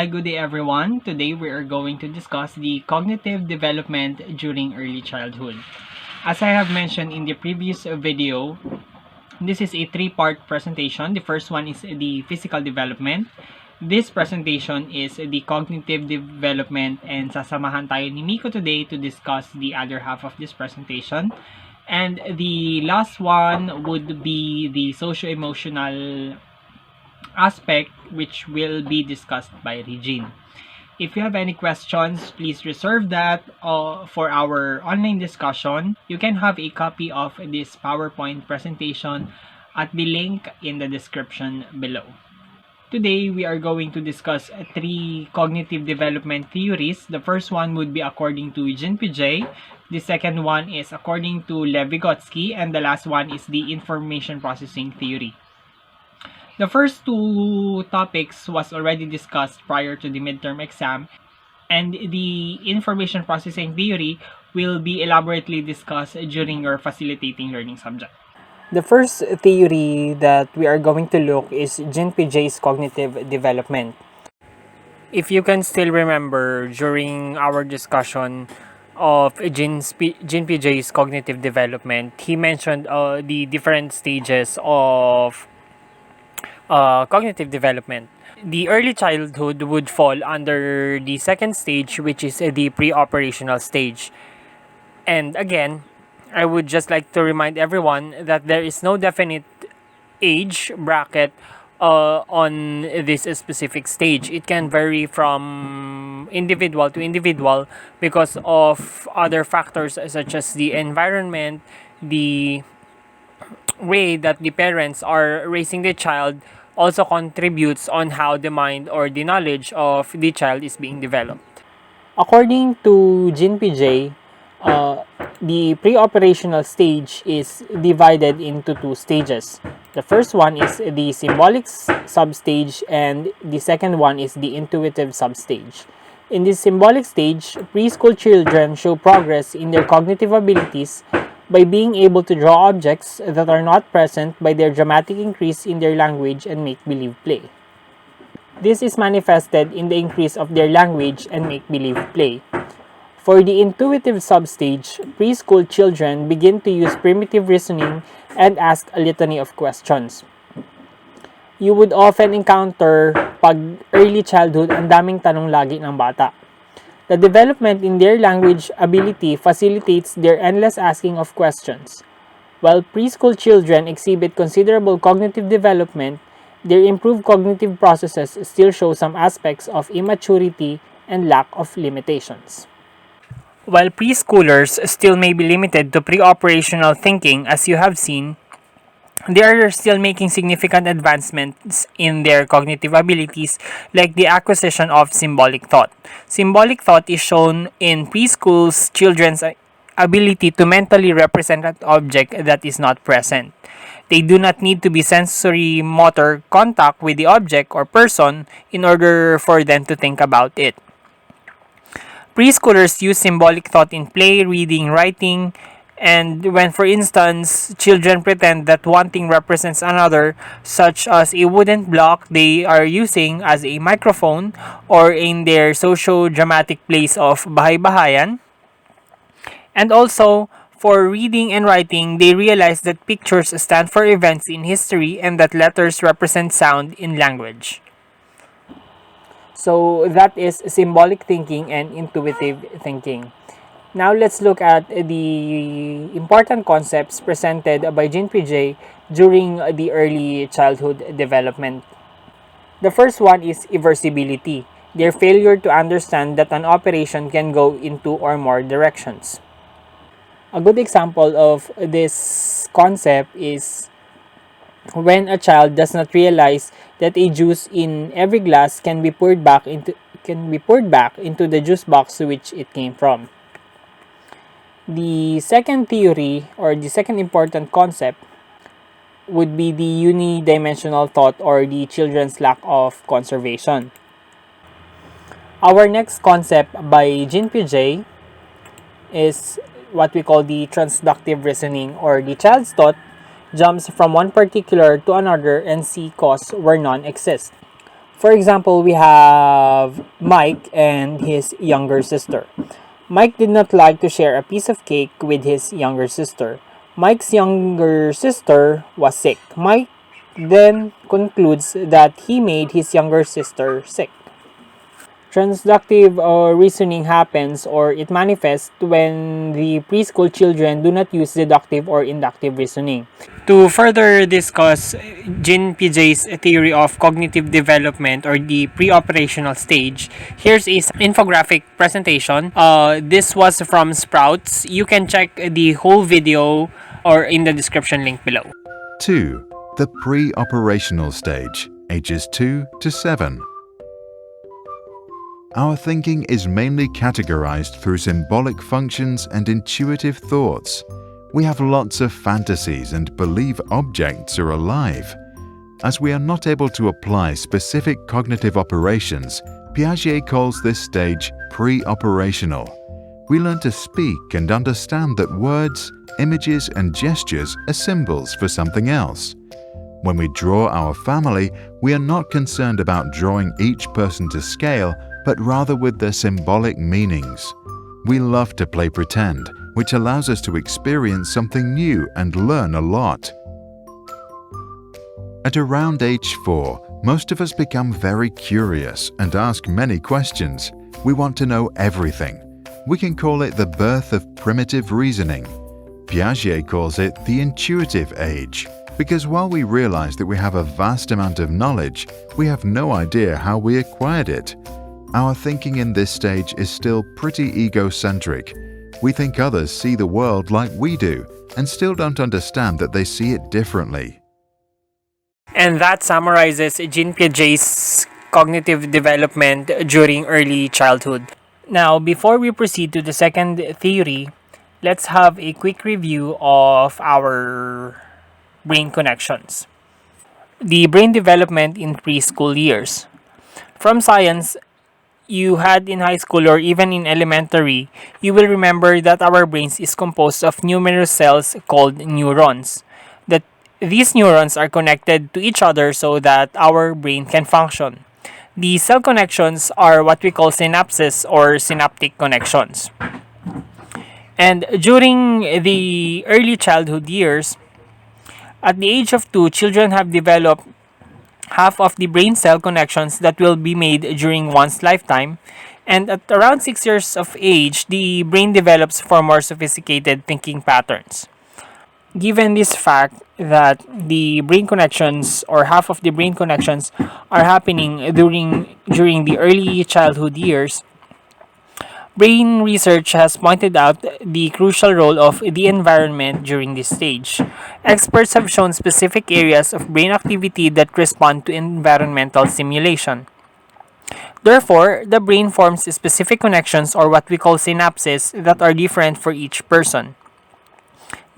Hi, good day everyone. Today we are going to discuss the cognitive development during early childhood. As I have mentioned in the previous video, this is a three-part presentation. The first one is the physical development. This presentation is the cognitive development, and sasamahan tayo ni Miko today to discuss the other half of this presentation. And the last one would be the socio-emotional aspect, which will be discussed by Regine. If you have any questions, please reserve that for our online discussion. You can have a copy of this PowerPoint presentation at the link in the description below. Today, we are going to discuss three cognitive development theories. The first one would be according to Jean Piaget. The second one is according to Lev Vygotsky. And the last one is the information processing theory. The first two topics was already discussed prior to the midterm exam, and the information processing theory will be elaborately discussed during your facilitating learning subject. The first theory that we are going to look is Jean Piaget's cognitive development. If you can still remember during our discussion of Jean Piaget's cognitive development, he mentioned the different stages of cognitive development. The early childhood would fall under the second stage, which is the pre-operational stage. And again, I would just like to remind everyone that there is no definite age bracket on this specific stage. It can vary from individual to individual because of other factors such as the environment, the way that the parents are raising the child also contributes on how the mind or the knowledge of the child is being developed. According to Jean Piaget, the pre-operational stage is divided into two stages. The first one is the symbolic substage, and the second one is the intuitive substage. In the symbolic stage, preschool children show progress in their cognitive abilities by being able to draw objects that are not present by their dramatic increase in their language and make-believe play. This is manifested in the increase of their language and make-believe play. For the intuitive substage, preschool children begin to use primitive reasoning and ask a litany of questions. You would often encounter pag early childhood, ang daming tanong lagi ng bata. The development in their language ability facilitates their endless asking of questions. While preschool children exhibit considerable cognitive development, their improved cognitive processes still show some aspects of immaturity and lack of limitations. While preschoolers still may be limited to pre-operational thinking, as you have seen, they are still making significant advancements in their cognitive abilities, like the acquisition of symbolic thought. Symbolic thought is shown in preschool's children's ability to mentally represent an object that is not present. They do not need to be sensory motor contact with the object or person in order for them to think about it. Preschoolers use symbolic thought in play, reading, writing, and when, for instance, children pretend that one thing represents another, such as a wooden block they are using as a microphone, or in their socio-dramatic plays of bahay-bahayan. And also, for reading and writing, they realize that pictures stand for events in history and that letters represent sound in language. So that is symbolic thinking and intuitive thinking. Now let's look at the important concepts presented by Jean Piaget during the early childhood development. The first one is irreversibility, their failure to understand that an operation can go in two or more directions. A good example of this concept is when a child does not realize that a juice in every glass can be poured back into the juice box to which it came from. The second theory, or the second important concept, would be the unidimensional thought, or the children's lack of conservation. Our next concept by Jean Piaget is what we call the transductive reasoning, or the child's thought jumps from one particular to another and see cause where none exists. For example, we have Mike and his younger sister. Mike did not like to share a piece of cake with his younger sister. Mike's younger sister was sick. Mike then concludes that he made his younger sister sick. Transductive reasoning happens or it manifests when the preschool children do not use deductive or inductive reasoning. To further discuss Jin PJ's theory of cognitive development or the pre-operational stage, here's a infographic presentation. This was from Sprouts. You can check the whole video or in the description link below. 2. The pre-operational stage, ages 2 to 7. Our thinking is mainly categorized through symbolic functions and intuitive thoughts. We have lots of fantasies and believe objects are alive. As we are not able to apply specific cognitive operations, Piaget calls this stage pre-operational. We learn to speak and understand that words, images, and gestures are symbols for something else. When we draw our family, we are not concerned about drawing each person to scale, but rather with their symbolic meanings. We love to play pretend, which allows us to experience something new and learn a lot. At around age 4, most of us become very curious and ask many questions. We want to know everything. We can call it the birth of primitive reasoning. Piaget calls it the intuitive age, because while we realize that we have a vast amount of knowledge, we have no idea how we acquired it. Our thinking in this stage is still pretty egocentric. We think others see the world like we do, and still don't understand that they see it differently. And that summarizes Jean Piaget's cognitive development during early childhood. Now, before we proceed to the second theory, let's have a quick review of our brain connections. The brain development in preschool years. From science, you had in high school or even in elementary, you will remember that our brains is composed of numerous cells called neurons. That these neurons are connected to each other so that our brain can function. The cell connections are what we call synapses or synaptic connections. And during the early childhood years, at the age of 2, children have developed half of the brain cell connections that will be made during one's lifetime. And at around 6 years of age, the brain develops for more sophisticated thinking patterns. Given this fact that the brain connections or half of the brain connections are happening during the early childhood years, brain research has pointed out the crucial role of the environment during this stage. Experts have shown specific areas of brain activity that respond to environmental stimulation. Therefore, the brain forms specific connections or what we call synapses that are different for each person.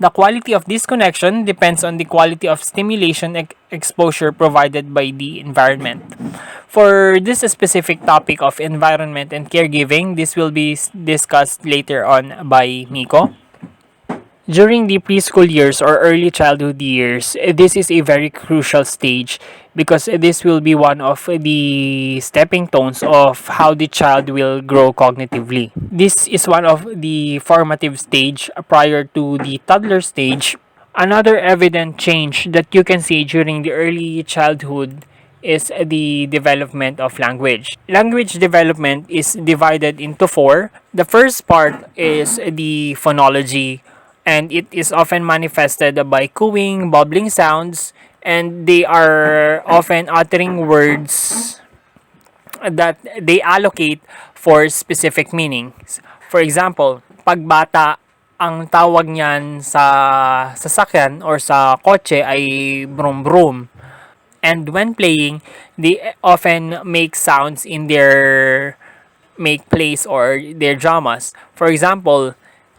The quality of this connection depends on the quality of stimulation exposure provided by the environment. For this specific topic of environment and caregiving, this will be discussed later on by Miko. During the preschool years or early childhood years, this is a very crucial stage because this will be one of the stepping stones of how the child will grow cognitively. This is one of the formative stage prior to the toddler stage. Another evident change that you can see during the early childhood is the development of language. Language development is divided into 4. The first part is the phonology, and it is often manifested by cooing, bubbling sounds, and they are often uttering words that they allocate for specific meanings. For example, pagbata, ang tawag niyan sa sasakyan or sa kotse ay brum brum. And when playing, they often make sounds in their make plays or their dramas. For example,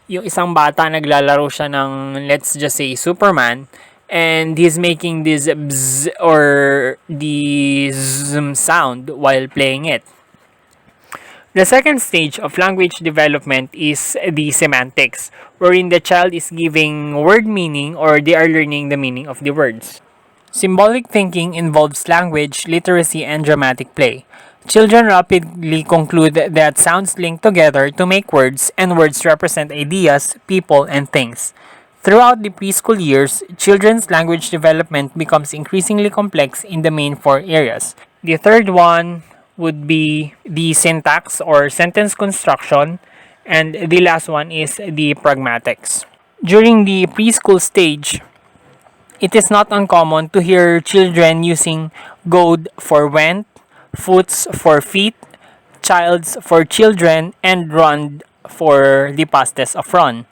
yung isang bata naglalaro siya ng, let's just say, Superman, and he's making this bzz or the zoom sound while playing it. The second stage of language development is the semantics, wherein the child is giving word meaning or they are learning the meaning of the words. Symbolic thinking involves language, literacy, and dramatic play. Children rapidly conclude that sounds link together to make words, and words represent ideas, people, and things. Throughout the preschool years, children's language development becomes increasingly complex in the main four areas. The third one would be the syntax or sentence construction, and the last one is the pragmatics. During the preschool stage, it is not uncommon to hear children using "god" for went, "foots" for feet, "childs" for children, and "run" for the past tense of run.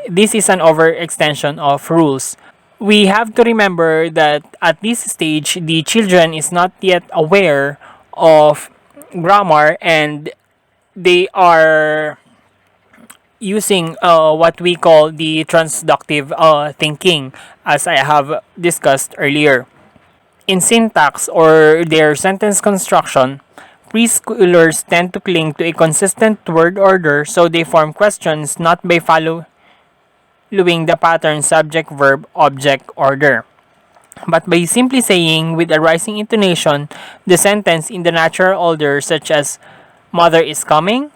This is an overextension of rules. We have to remember that at this stage, the children is not yet aware of grammar, and they are using what we call the transductive thinking, as I have discussed earlier. In syntax or their sentence construction, preschoolers tend to cling to a consistent word order, so they form questions not by following the pattern subject verb object order, but by simply saying with a rising intonation the sentence in the natural order, such as "mother is coming."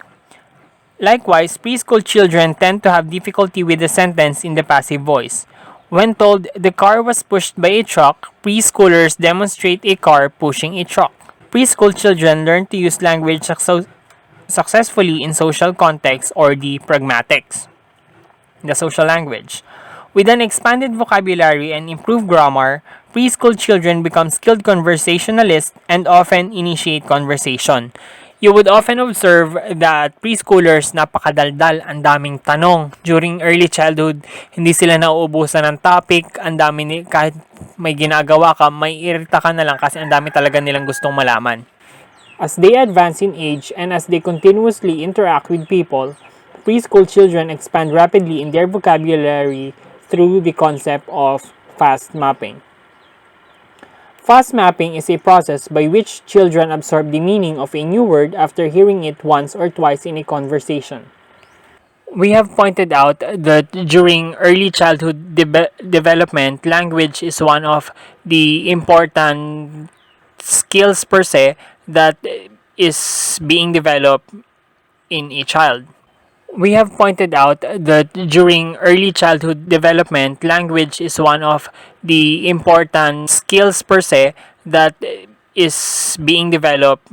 Likewise, preschool children tend to have difficulty with the sentence in the passive voice. When told the car was pushed by a truck, preschoolers demonstrate a car pushing a truck. Preschool children learn to use language successfully in social contexts or the pragmatics, the social language. With an expanded vocabulary and improved grammar, preschool children become skilled conversationalists and often initiate conversation. You would often observe that preschoolers napakadaldal, ang daming tanong. During early childhood, hindi sila nauubusan ng topic, kahit may ginagawa ka, may irita ka na lang kasi ang dami talaga nilang gustong malaman. As they advance in age and as they continuously interact with people, preschool children expand rapidly in their vocabulary through the concept of fast mapping. Fast mapping is a process by which children absorb the meaning of a new word after hearing it once or twice in a conversation. We have pointed out that during early childhood development, language is one of the important skills per se that is being developed in a child. We have pointed out that during early childhood development, language is one of the important skills per se that is being developed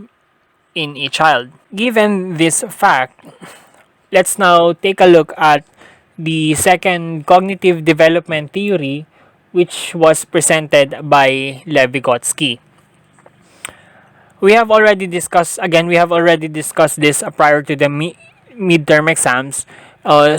in a child. Given this fact, let's now take a look at the second cognitive development theory, which was presented by Lev-Vygotsky. We have already discussed this prior to the midterm exams. I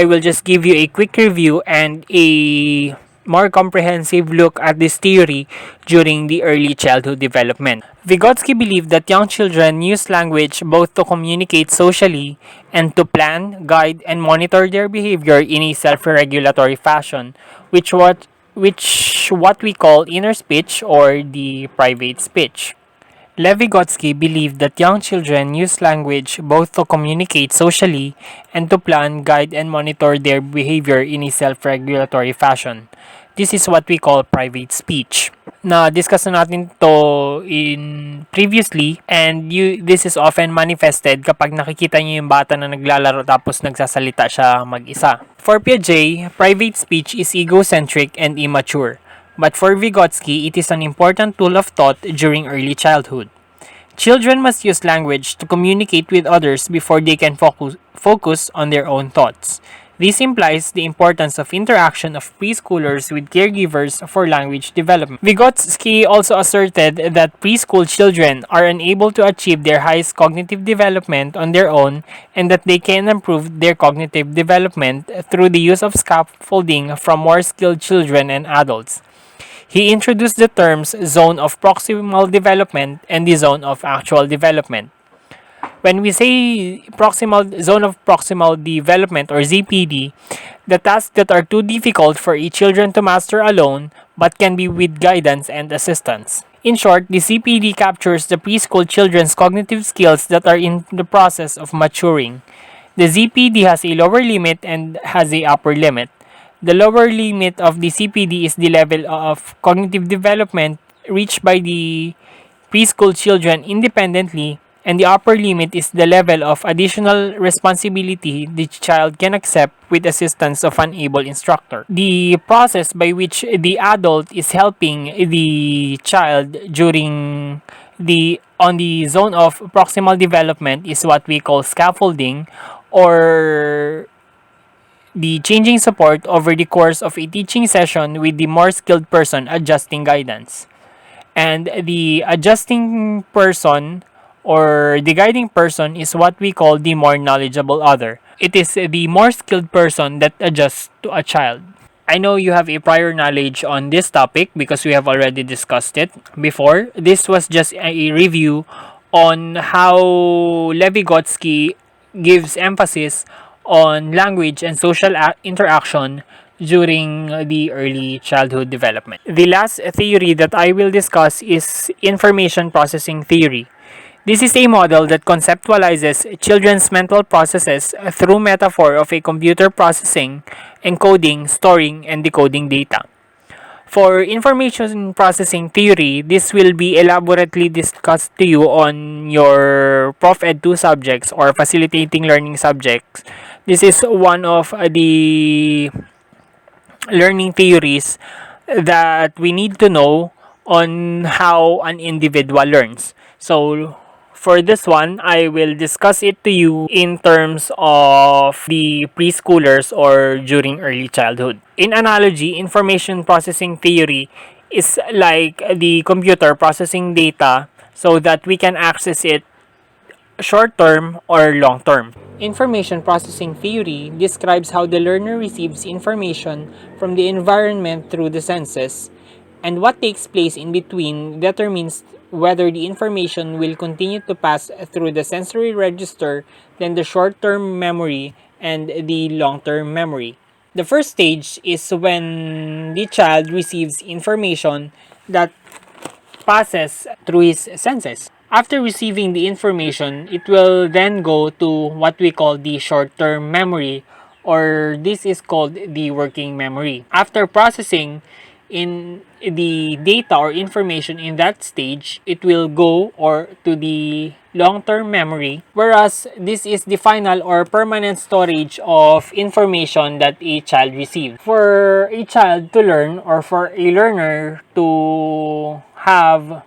will just give you a quick review and a more comprehensive look at this theory during the early childhood development. Vygotsky believed that young children use language both to communicate socially and to plan, guide, and monitor their behavior in a self-regulatory fashion, which what we call inner speech or the private speech. Lev-Vygotsky believed that young children use language both to communicate socially and to plan, guide, and monitor their behavior in a self-regulatory fashion. This is what we call private speech. Na-discuss na natin to in previously, and this is often manifested kapag nakikita niyo yung bata na naglalaro tapos nagsasalita siya mag-isa. For Piaget, private speech is egocentric and immature. But for Vygotsky, it is an important tool of thought during early childhood. Children must use language to communicate with others before they can focus on their own thoughts. This implies the importance of interaction of preschoolers with caregivers for language development. Vygotsky also asserted that preschool children are unable to achieve their highest cognitive development on their own and that they can improve their cognitive development through the use of scaffolding from more skilled children and adults. He introduced the terms zone of proximal development and the zone of actual development. When we say zone of proximal development or ZPD, the tasks that are too difficult for a children to master alone but can be with guidance and assistance. In short, the ZPD captures the preschool children's cognitive skills that are in the process of maturing. The ZPD has a lower limit and has a upper limit. The lower limit of the CPD is the level of cognitive development reached by the preschool children independently, and the upper limit is the level of additional responsibility the child can accept with assistance of an able instructor. The process by which the adult is helping the child during the on the zone of proximal development is what we call scaffolding, or the changing support over the course of a teaching session with the more skilled person adjusting guidance. And the adjusting person or the guiding person is what we call the more knowledgeable other. It is the more skilled person that adjusts to a child. I know you have a prior knowledge on this topic because we have already discussed it before. This was just a review on how Levygotsky gives emphasis on language and social interaction during the early childhood development. The last theory that I will discuss is information processing theory. This is a model that conceptualizes children's mental processes through metaphor of a computer processing, encoding, storing, and decoding data. For information processing theory, this will be elaborately discussed to you on your Prof Ed 2 subjects or facilitating learning subjects. This is one of the learning theories that we need to know on how an individual learns. So, for this one, I will discuss it to you in terms of the preschoolers or during early childhood. In analogy, information processing theory is like the computer processing data so that we can access it short term or long term. Information processing theory describes how the learner receives information from the environment through the senses, and what takes place in between determines whether the information will continue to pass through the sensory register, then the short-term memory, and the long-term memory. The first stage is when the child receives information that passes through his senses. After receiving the information, it will then go to what we call the short-term memory, or this is called the working memory. After processing in the data or information in that stage, it will go or to the long-term memory, whereas this is the final or permanent storage of information that a child received. For a child to learn or for a learner to have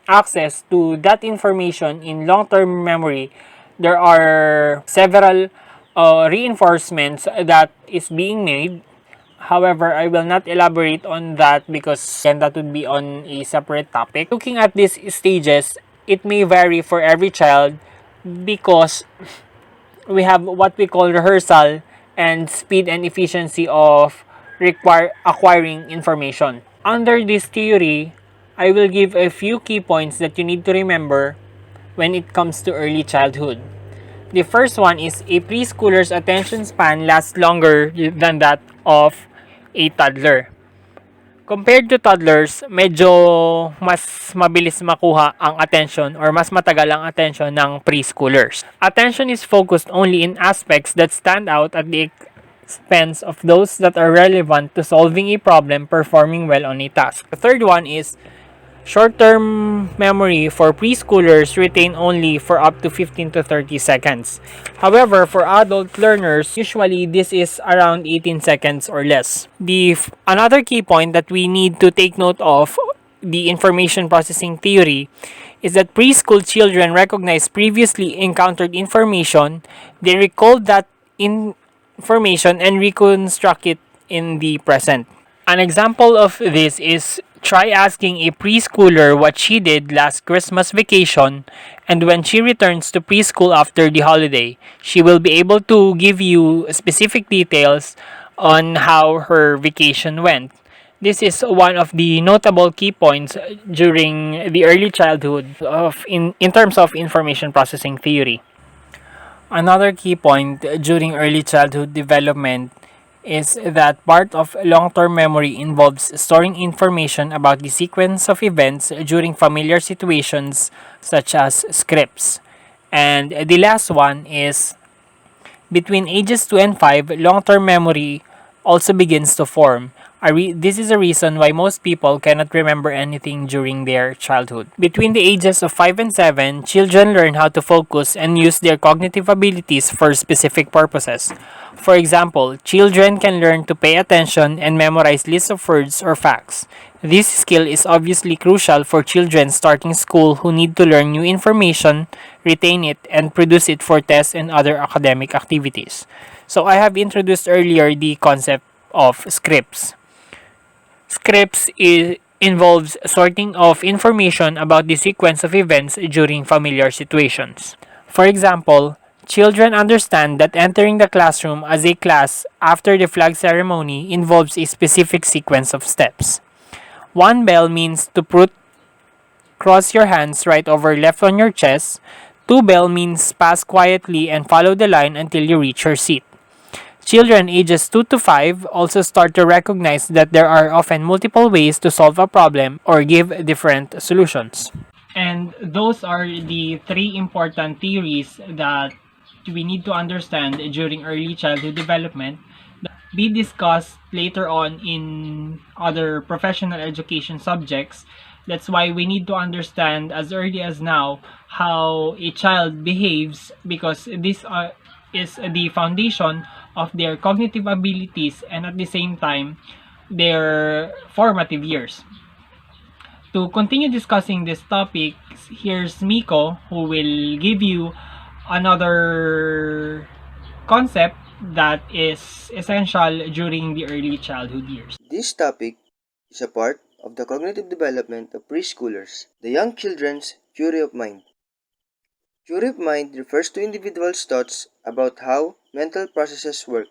access to that information in long-term memory, there are several reinforcements that is being made. However, I will not elaborate on that because that would be on a separate topic. Looking at these stages, it may vary for every child because we have what we call rehearsal and speed and efficiency of acquiring information. Under this theory, I will give a few key points that you need to remember when it comes to early childhood. The first one is a preschooler's attention span lasts longer than that of a toddler. Compared to toddlers, medyo mas mabilis makuha ang attention or mas matagal ang attention ng preschoolers. Attention is focused only in aspects that stand out at the expense of those that are relevant to solving a problem, performing well on a task. The third one is short-term memory for preschoolers retain only for up to 15 to 30 seconds. However, for adult learners, usually this is around 18 seconds or less. Another key point that we need to take note of the information processing theory is that preschool children recognize previously encountered information, they recall that information and reconstruct it in the present. An example of this is try asking a preschooler what she did last Christmas vacation, and when she returns to preschool after the holiday, she will be able to give you specific details on how her vacation went. This is one of the notable key points during the early childhood in terms of information processing theory. Another key point during early childhood development is that part of long-term memory involves storing information about the sequence of events during familiar situations such as scripts. And the last one is between ages 2 and 5, long-term memory also begins to form. This is a reason why most people cannot remember anything during their childhood. Between the ages of 5 and 7, children learn how to focus and use their cognitive abilities for specific purposes. For example, children can learn to pay attention and memorize lists of words or facts. This skill is obviously crucial for children starting school who need to learn new information, retain it, and produce it for tests and other academic activities. So I have introduced earlier the concept of scripts. Involves sorting of information about the sequence of events during familiar situations. For example, children understand that entering the classroom as a class after the flag ceremony involves a specific sequence of steps. One bell means to cross your hands right over left on your chest. Two bell means pass quietly and follow the line until you reach your seat. Children ages 2 to 5 also start to recognize that there are often multiple ways to solve a problem or give different solutions. And those are the three important theories that we need to understand during early childhood development that be discussed later on in other professional education subjects. That's why we need to understand as early as now how a child behaves, because this is the foundation of their cognitive abilities and at the same time their formative years. To continue discussing this topic, here's Miko who will give you another concept that is essential during the early childhood years. This topic is a part of the cognitive development of preschoolers, the young children's theory of mind. Theory of mind refers to individuals' thoughts about how mental processes work.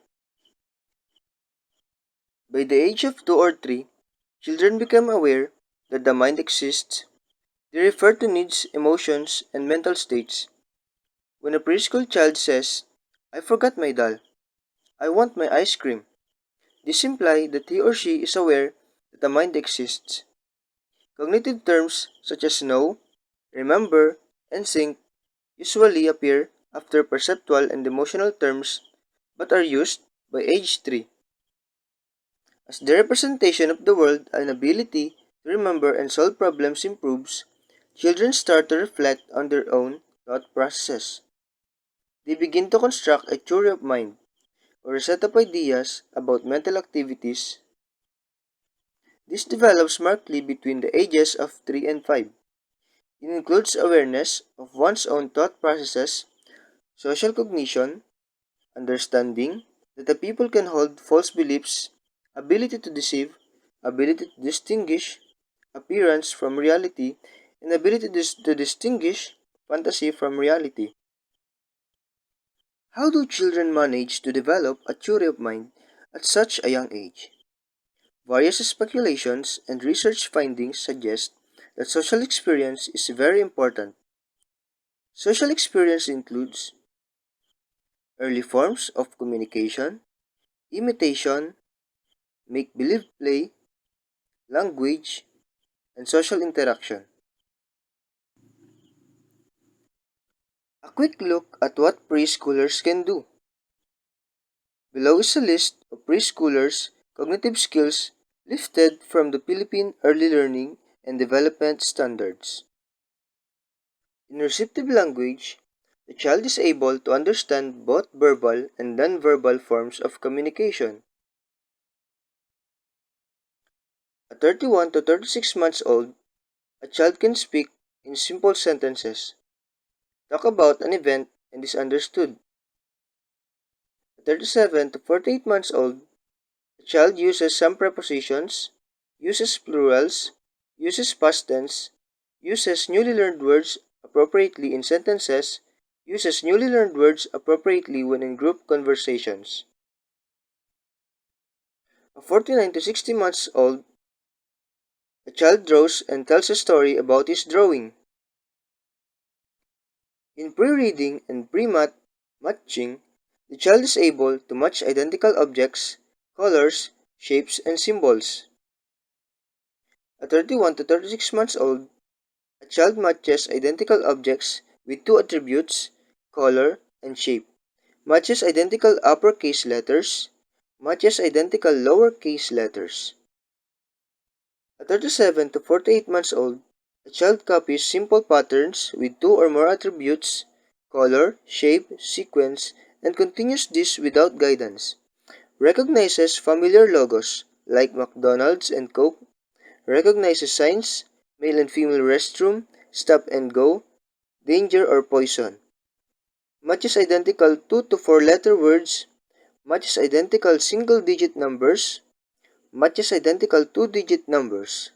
By the age of 2 or 3, children become aware that the mind exists. They refer to needs, emotions, and mental states. When a preschool child says, "I forgot my doll," "I want my ice cream," this implies that he or she is aware that the mind exists. Cognitive terms such as know, remember, and think usually appear after perceptual and emotional terms but are used by age 3. As the representation of the world and ability to remember and solve problems improves, children start to reflect on their own thought processes. They begin to construct a theory of mind, or a set of ideas about mental activities. This develops markedly between the ages of 3 and 5. It includes awareness of one's own thought processes, social cognition, understanding that the people can hold false beliefs, ability to deceive, ability to distinguish appearance from reality, and ability to distinguish fantasy from reality. How do children manage to develop a theory of mind at such a young age? Various speculations and research findings suggest that social experience is very important. Social experience includes early forms of communication, imitation, make believe play, language, and social interaction. A quick look at what preschoolers can do. Below is a list of preschoolers' cognitive skills lifted from the Philippine Early Learning and Development Standards. In receptive language, the child is able to understand both verbal and non-verbal forms of communication. At 31 to 36 months old, a child can speak in simple sentences, talk about an event, and is understood. At 37 to 48 months old, a child uses some prepositions, uses plurals, uses past tense, uses newly learned words appropriately in sentences, uses newly learned words appropriately when in group conversations. At 49 to 60 months old, a child draws and tells a story about his drawing. In pre-reading and pre-matching, the child is able to match identical objects, colors, shapes, and symbols. At 31 to 36 months old, a child matches identical objects with two attributes, color and shape, matches identical uppercase letters, matches identical lowercase letters. At 37 to 48 months old, a child copies simple patterns with two or more attributes, color, shape, sequence, and continues this without guidance. Recognizes familiar logos like McDonald's and Coke, recognizes signs, male and female restroom, stop and go, danger or poison. Matches identical 2 to 4 letter words, matches identical single digit numbers, matches identical two-digit numbers.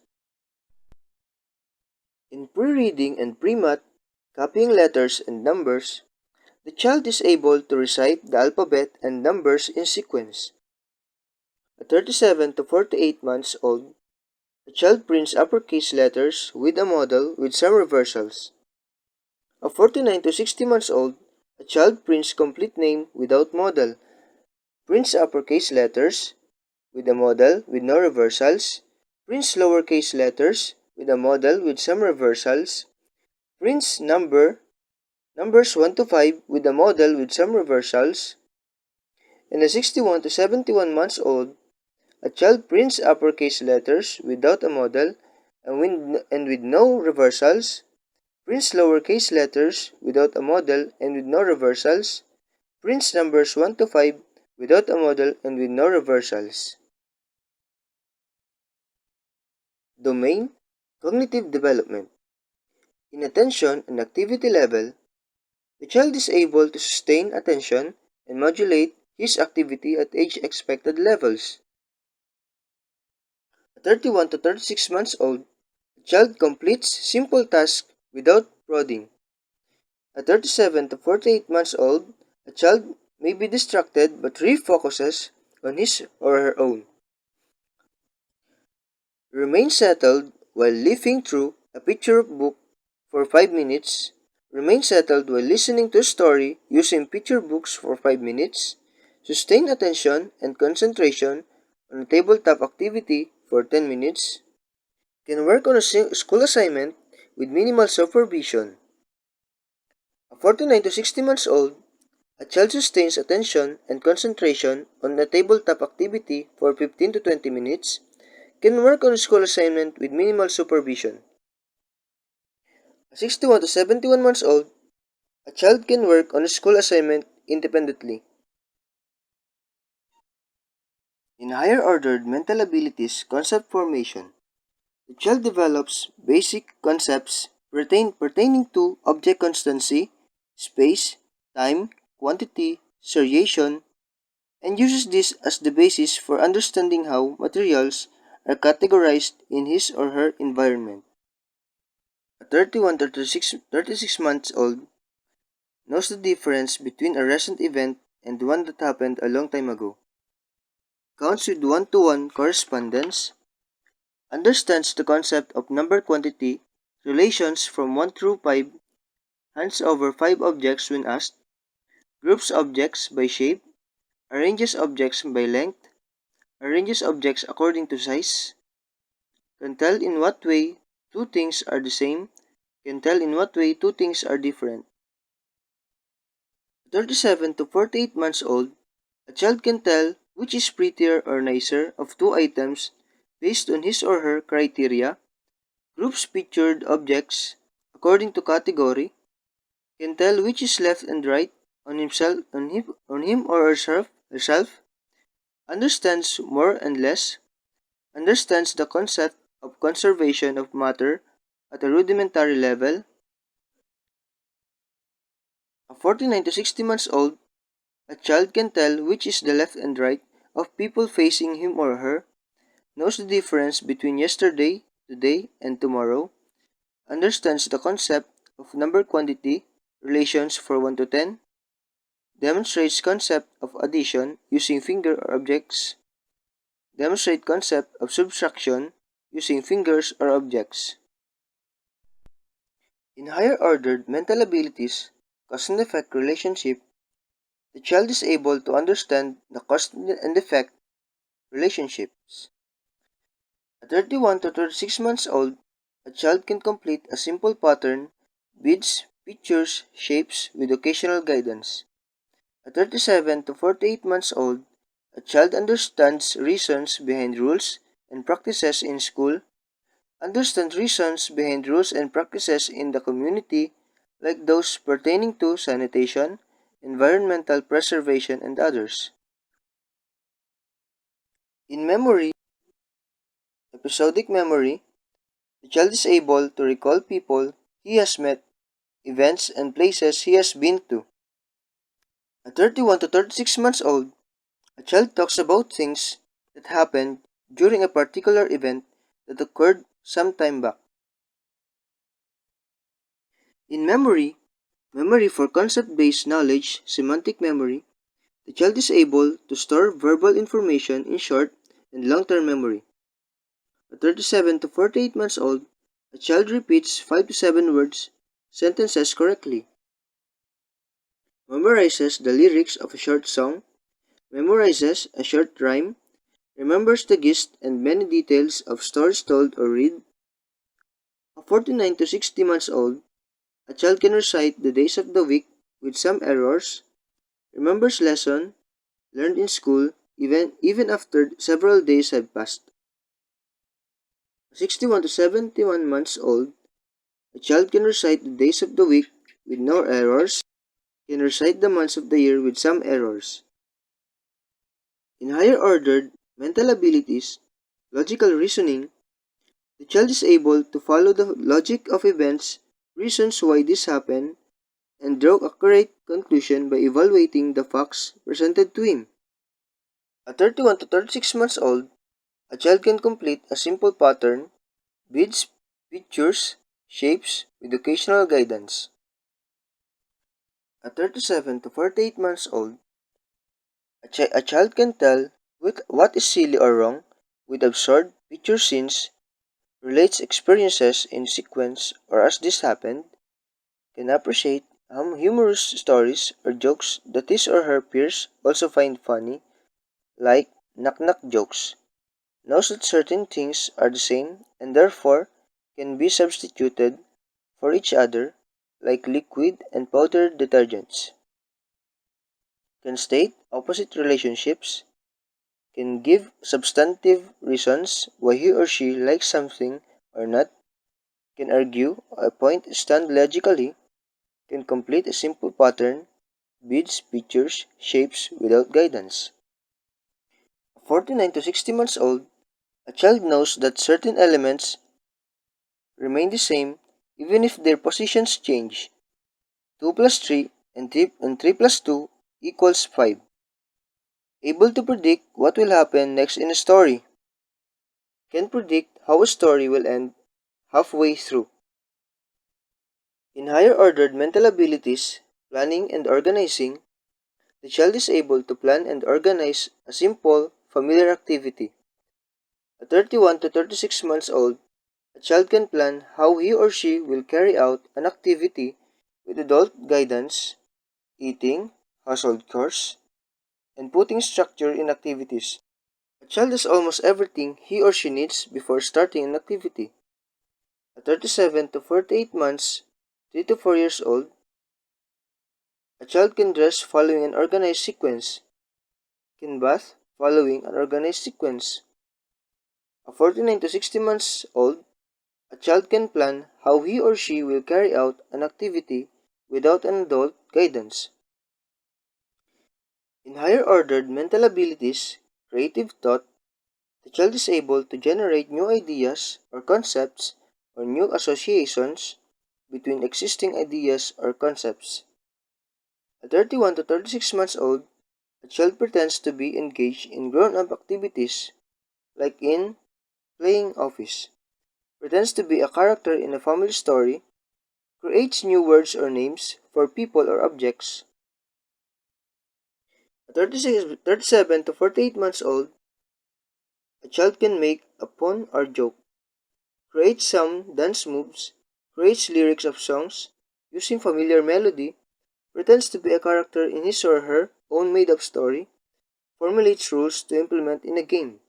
In pre-reading and pre-math, copying letters and numbers, the child is able to recite the alphabet and numbers in sequence. At 37 to 48 months old, the child prints uppercase letters with a model with some reversals. At 49 to 60 months old, a child prints complete name without model, prints uppercase letters with a model with no reversals, prints lowercase letters with a model with some reversals, prints numbers 1 to 5 with a model with some reversals, and at 61 to 71 months old, a child prints uppercase letters without a model and with no reversals, prints lowercase letters without a model and with no reversals, prints numbers 1 to 5 without a model and with no reversals. Domain: Cognitive development. In attention and activity level, the child is able to sustain attention and modulate his activity at age-expected levels. At 31 to 36 months old, the child completes simple tasks without prodding. At 37 to 48 months old, a child may be distracted but refocuses on his or her own. Remain settled while leafing through a picture book for 5 minutes. Remain settled while listening to a story using picture books for 5 minutes. Sustain attention and concentration on a tabletop activity for 10 minutes. Can work on a school assignment with minimal supervision. At 49 to 60 months old, a child sustains attention and concentration on a tabletop activity for 15 to 20 minutes. Can work on a school assignment with minimal supervision. At 61 to 71 months old, a child can work on a school assignment independently. In higher ordered mental abilities concept formation, the child develops basic concepts pertaining to object constancy, space, time, quantity, seriation, and uses this as the basis for understanding how materials are categorized in his or her environment. At 31 to 36 months old, knows the difference between a recent event and one that happened a long time ago, counts with one-to-one correspondence, understands the concept of number quantity, relations from 1 through 5, hands over 5 objects when asked, groups objects by shape, arranges objects by length, arranges objects according to size, can tell in what way two things are the same, can tell in what way two things are different. 37 to 48 months old, a child can tell which is prettier or nicer of two items based on his or her criteria, groups pictured objects according to category, can tell which is left and right on him or herself, understands more and less, understands the concept of conservation of matter at a rudimentary level. At 49 to 60 months old, a child can tell which is the left and right of people facing him or her, knows the difference between yesterday, today, and tomorrow, understands the concept of number quantity, relations for 1 to 10, demonstrates concept of addition using finger or objects, demonstrate concept of subtraction using fingers or objects. In higher ordered mental abilities, cause and effect relationship, the child is able to understand the cause and effect relationships. At 31 to 36 months old, a child can complete a simple pattern, beads, pictures, shapes with occasional guidance. At 37 to 48 months old, A child understands reasons behind rules and practices in school, understands reasons behind rules and practices in the community, like those pertaining to sanitation, environmental preservation, and others. In memory, episodic memory, the child is able to recall people he has met, events, and places he has been to. At 31 to 36 months old, a child talks about things that happened during a particular event that occurred some time back. In memory, memory for concept-based knowledge, semantic memory, the child is able to store verbal information in short and long-term memory. At 37 to 48 months old, a child repeats 5 to 7 words, sentences correctly, memorizes the lyrics of a short song, memorizes a short rhyme, remembers the gist and many details of stories told or read. At 49 to 60 months old, a child can recite the days of the week with some errors, remembers lesson learned in school even after several days have passed. At 61 to 71 months old, a child can recite the days of the week with no errors, can recite the months of the year with some errors. In higher ordered mental abilities, logical reasoning, the child is able to follow the logic of events, reasons why this happened, and draw accurate conclusion by evaluating the facts presented to him. At 31 to 36 months old, a child can complete a simple pattern, beads, pictures, shapes with occasional guidance. At 37 to 48 months old, a child can tell what is silly or wrong with absurd picture scenes, relates experiences in sequence or as this happened, can appreciate humorous stories or jokes that his or her peers also find funny, like knock-knock jokes, knows that certain things are the same and therefore can be substituted for each other, like liquid and powder detergents, can state opposite relationships, can give substantive reasons why he or she likes something or not, can argue a point stand logically, can complete a simple pattern, beads, pictures, shapes without guidance. 49 to 60 months old, a child knows that certain elements remain the same even if their positions change. 2 plus 3 and 3 plus 2 equals 5. Able to predict what will happen next in a story. Can predict how a story will end halfway through. In higher ordered mental abilities, planning and organizing, the child is able to plan and organize a simple, familiar activity. At 31 to 36 months old, a child can plan how he or she will carry out an activity with adult guidance, eating, household chores, and putting structure in activities. A child has almost everything he or she needs before starting an activity. At 37 to 48 months, 3 to 4 years old, a child can dress following an organized sequence, can bath following an organized sequence. At 49 to 60 months old, a child can plan how he or she will carry out an activity without an adult guidance. In higher ordered mental abilities, creative thought, the child is able to generate new ideas or concepts or new associations between existing ideas or concepts. At 31 to 36 months old, a child pretends to be engaged in grown-up activities, like in playing office, pretends to be a character in a family story, creates new words or names for people or objects. At 37 to 48 months old, a child can make a pun or joke, creates some dance moves, creates lyrics of songs using familiar melody, pretends to be a character in his or her own made-up story, formulates rules to implement in a game.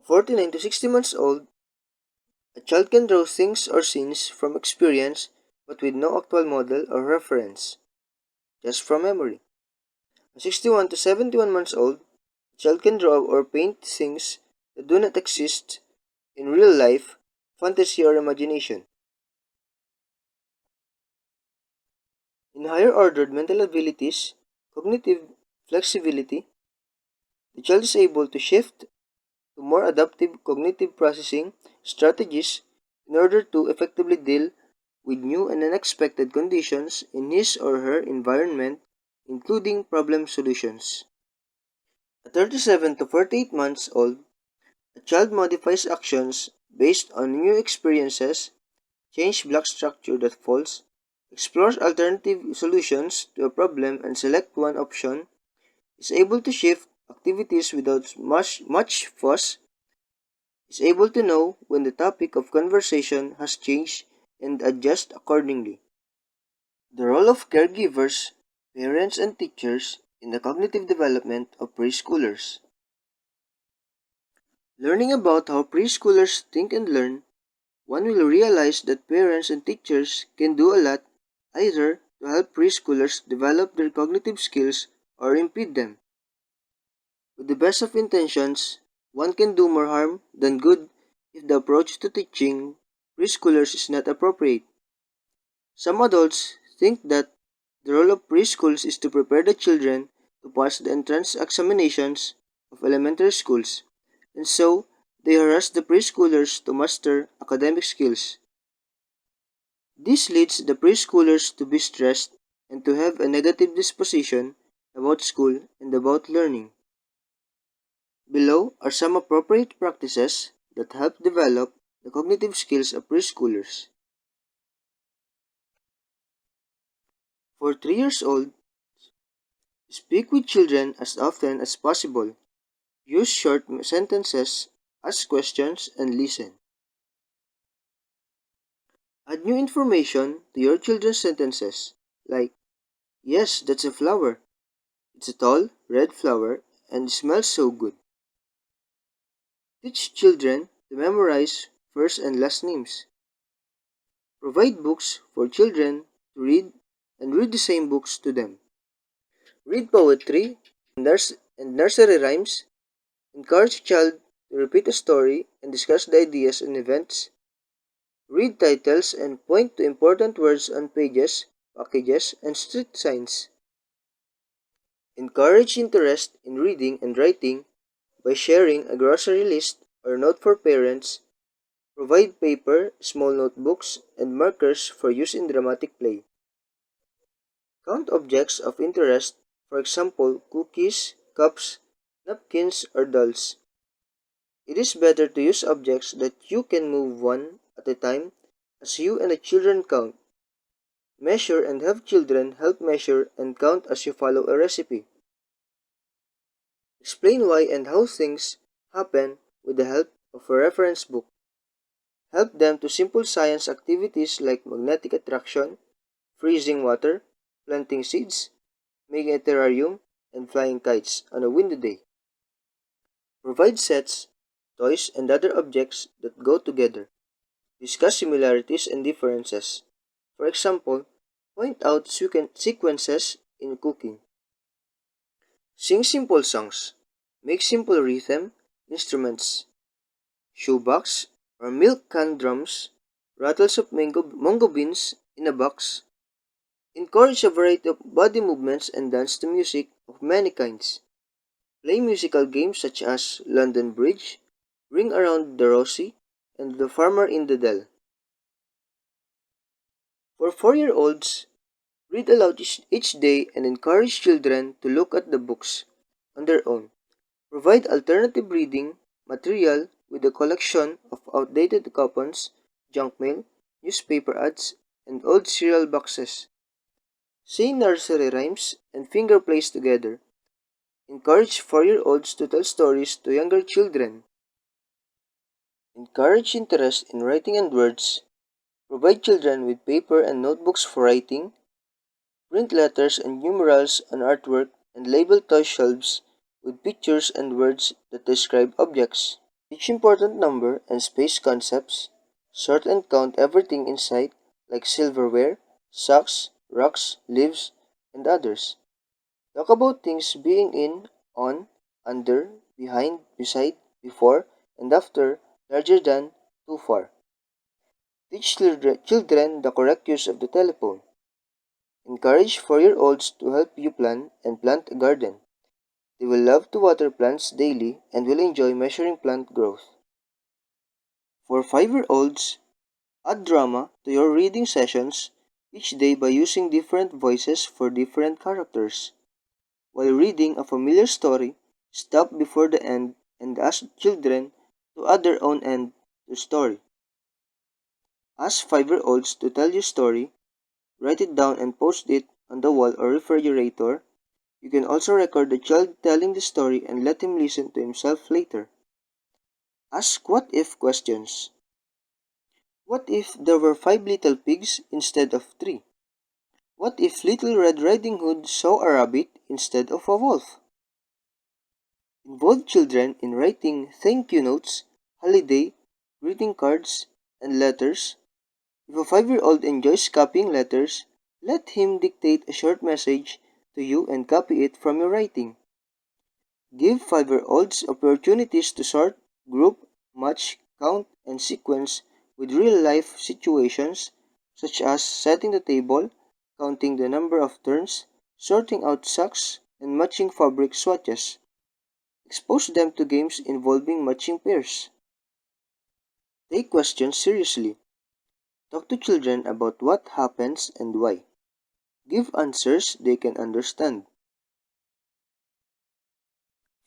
49 to 60 months old, a child can draw things or scenes from experience but with no actual model or reference, just from memory. At 61 to 71 months old, child can draw or paint things that do not exist in real life, fantasy, or imagination. In higher ordered mental abilities, cognitive flexibility, the child is able to shift to more adaptive cognitive processing strategies in order to effectively deal with new and unexpected conditions in his or her environment, including problem solutions. At 37 to 48 months old, a child modifies actions based on new experiences, change block structure that falls, explores alternative solutions to a problem and select one option, is able to shift activities without much fuss, is able to know when the topic of conversation has changed and adjust accordingly. The role of caregivers, parents, and teachers in the cognitive development of preschoolers. Learning about how preschoolers think and learn, one will realize that parents and teachers can do a lot either to help preschoolers develop their cognitive skills or impede them. With the best of intentions, one can do more harm than good if the approach to teaching preschoolers is not appropriate. Some adults think that the role of preschools is to prepare the children to pass the entrance examinations of elementary schools, and so they harass the preschoolers to master academic skills. This leads the preschoolers to be stressed and to have a negative disposition about school and about learning. Below are some appropriate practices that help develop the cognitive skills of preschoolers. For 3 years old, speak with children as often as possible. Use short sentences, ask questions, and listen. Add new information to your children's sentences, like, yes, that's a flower. It's a tall, red flower and it smells so good. Teach children to memorize first and last names. Provide books for children to read and read the same books to them. Read poetry and nursery rhymes. Encourage child to repeat a story and discuss the ideas and events. Read titles and point to important words on pages, packages, and street signs. Encourage interest in reading and writing by sharing a grocery list or note for parents. Provide paper, small notebooks, and markers for use in dramatic play. Count objects of interest, for example, cookies, cups, napkins, or dolls. It is better to use objects that you can move one at a time as you and the children count. Measure and have children help measure and count as you follow a recipe. Explain why and how things happen with the help of a reference book. Help them to simple science activities like magnetic attraction, freezing water, planting seeds, making a terrarium, and flying kites on a windy day. Provide sets, toys, and other objects that go together. Discuss similarities and differences. For example, point out sequences in cooking. Sing simple songs. Make simple rhythm instruments. Shoebox or milk can drums, rattles of mango beans in a box. Encourage a variety of body movements and dance to music of many kinds. Play musical games such as London Bridge, Ring Around the Rosie, and The Farmer in the Dell. For 4-year-olds, read aloud each day and encourage children to look at the books on their own. Provide alternative reading material with a collection of outdated coupons, junk mail, newspaper ads, and old cereal boxes. Say nursery rhymes and finger plays together. Encourage 4-year-olds to tell stories to younger children. Encourage interest in writing and words. Provide children with paper and notebooks for writing. Print letters and numerals on artwork and label toy shelves with pictures and words that describe objects. Teach important number and space concepts. Sort and count everything in sight like silverware, socks, rocks, leaves, and others. Talk about things being in, on, under, behind, beside, before, and after, larger than, too far. Teach children the correct use of the telephone. Encourage 4-year-olds to help you plan and plant a garden. They will love to water plants daily and will enjoy measuring plant growth. For 5-year-olds, add drama to your reading sessions each day by using different voices for different characters. While reading a familiar story, stop before the end and ask children to add their own end to the story. Ask 5-year-olds to tell you a story, write it down and post it on the wall or refrigerator. You can also record the child telling the story and let him listen to himself later. Ask what if questions. What if there were 5 little pigs instead of 3? What if Little Red Riding Hood saw a rabbit instead of a wolf? Involve children in writing thank you notes, holiday, greeting cards, and letters. If a 5-year-old enjoys copying letters, let him dictate a short message to you and copy it from your writing. Give 5-year-olds opportunities to sort, group, match, count, and sequence with real-life situations such as setting the table, counting the number of turns, sorting out socks, and matching fabric swatches. Expose them to games involving matching pairs. Take questions seriously. Talk to children about what happens and why. Give answers they can understand.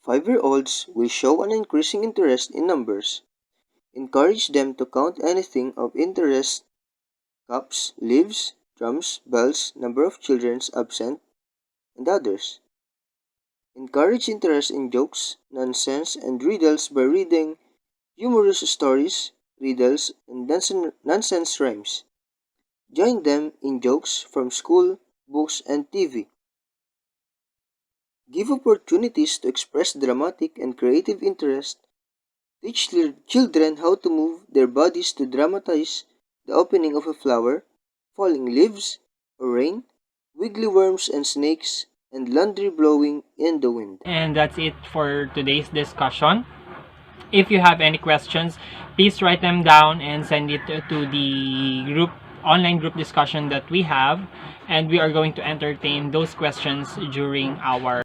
5-year-olds will show an increasing interest in numbers. Encourage them to count anything of interest: cups, leaves, drums, bells, number of children absent, and others. Encourage interest in jokes, nonsense, and riddles by reading humorous stories, riddles, and nonsense rhymes. Join them in jokes from school, books, and TV. Give opportunities to express dramatic and creative interest. Teach children how to move their bodies to dramatize the opening of a flower, falling leaves, or rain, wiggly worms and snakes, and laundry blowing in the wind. And that's it for today's discussion. If you have any questions, please write them down and send it to the online group discussion that we have, and we are going to entertain those questions during our